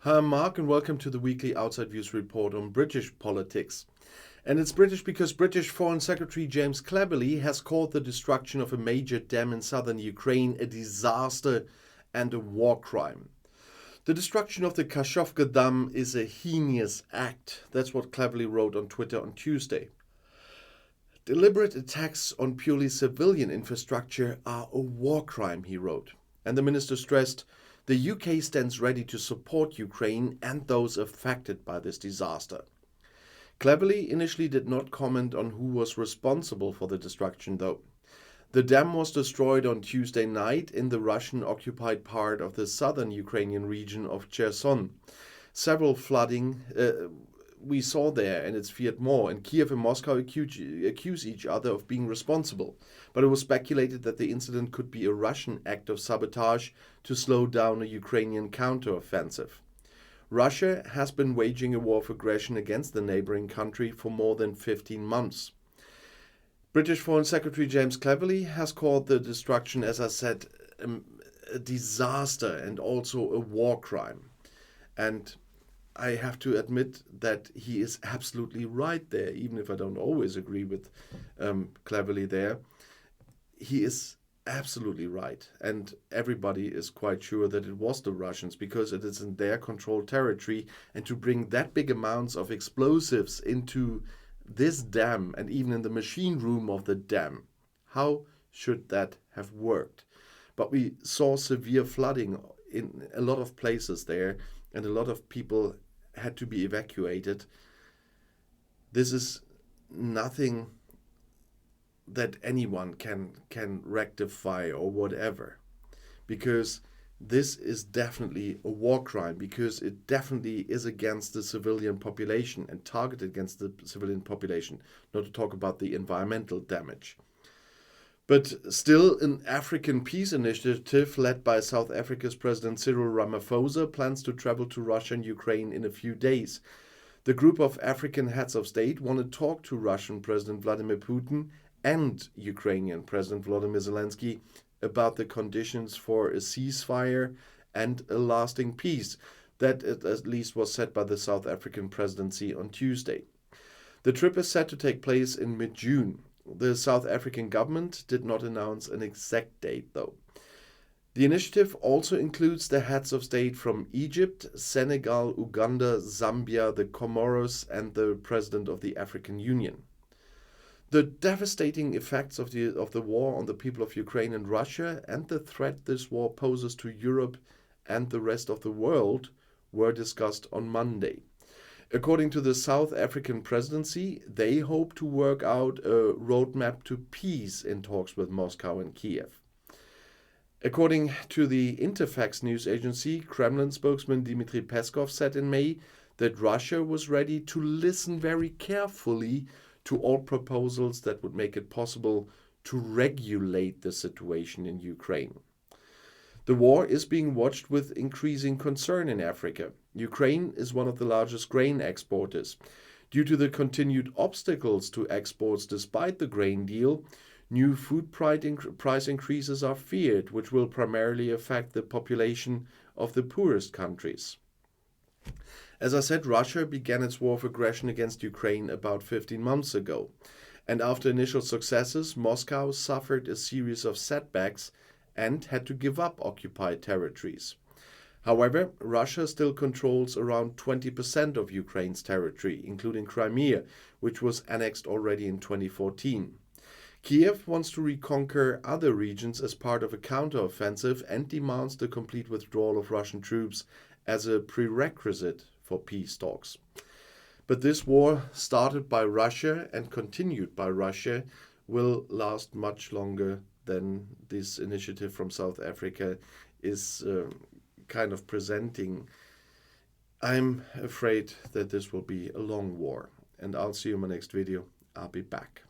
Hi, I'm Mark, and welcome to the weekly Outside Views report on British politics. And it's British because British Foreign Secretary James Cleverly has called the destruction of a major dam in southern Ukraine a disaster and a war crime. The destruction of the Kharkovka Dam is a heinous act. That's what Cleverly wrote on Twitter on Tuesday. Deliberate attacks on purely civilian infrastructure are a war crime, he wrote. And the minister stressed, the UK stands ready to support Ukraine and those affected by this disaster. Cleverly initially did not comment on who was responsible for the destruction, though. The dam was destroyed on Tuesday night in the Russian-occupied part of the southern Ukrainian region of Kherson. Several flooding we saw there, and it's feared more, and Kiev and Moscow accuse each other of being responsible. But it was speculated that the incident could be a Russian act of sabotage to slow down a Ukrainian counteroffensive. Russia has been waging a war of aggression against the neighboring country for more than 15 months. British Foreign Secretary James Cleverly has called the destruction, as I said, a disaster and also a war crime. And I have to admit that he is absolutely right there, even if I don't always agree with Cleverly there. He is absolutely right. And everybody is quite sure that it was the Russians because it is in their controlled territory. And to bring that big amounts of explosives into this dam and even in the machine room of the dam, how should that have worked? But we saw severe flooding in a lot of places there, and a lot of people had to be evacuated. This is nothing that anyone can rectify or whatever, because this is definitely a war crime, because it definitely is against the civilian population and targeted against the civilian population, not to talk about the environmental damage. But still, an African peace initiative led by South Africa's President Cyril Ramaphosa plans to travel to Russia and Ukraine in a few days. The group of African heads of state want to talk to Russian President Vladimir Putin and Ukrainian President Volodymyr Zelensky about the conditions for a ceasefire and a lasting peace. That at least was said by the South African presidency on Tuesday. The trip is set to take place in mid-June. The South African government did not announce an exact date, though. The initiative also includes the heads of state from Egypt, Senegal, Uganda, Zambia, the Comoros, and the President of the African Union. The devastating effects of the war on the people of Ukraine and Russia and the threat this war poses to Europe and the rest of the world were discussed on Monday. According to the South African presidency, they hope to work out a roadmap to peace in talks with Moscow and Kiev. According to the Interfax news agency, Kremlin spokesman Dmitry Peskov said in May that Russia was ready to listen very carefully to all proposals that would make it possible to regulate the situation in Ukraine. The war is being watched with increasing concern in Africa. Ukraine is one of the largest grain exporters. Due to the continued obstacles to exports despite the grain deal, new food price increases are feared, which will primarily affect the population of the poorest countries. As I said, Russia began its war of aggression against Ukraine about 15 months ago. And after initial successes, Moscow suffered a series of setbacks and had to give up occupied territories. However, Russia still controls around 20% of Ukraine's territory, including Crimea, which was annexed already in 2014. Kiev wants to reconquer other regions as part of a counteroffensive and demands the complete withdrawal of Russian troops as a prerequisite for peace talks. But this war, started by Russia and continued by Russia, will last much longer than this initiative from South Africa is kind of presenting. I'm afraid that this will be a long war, and I'll see you in my next video. I'll be back.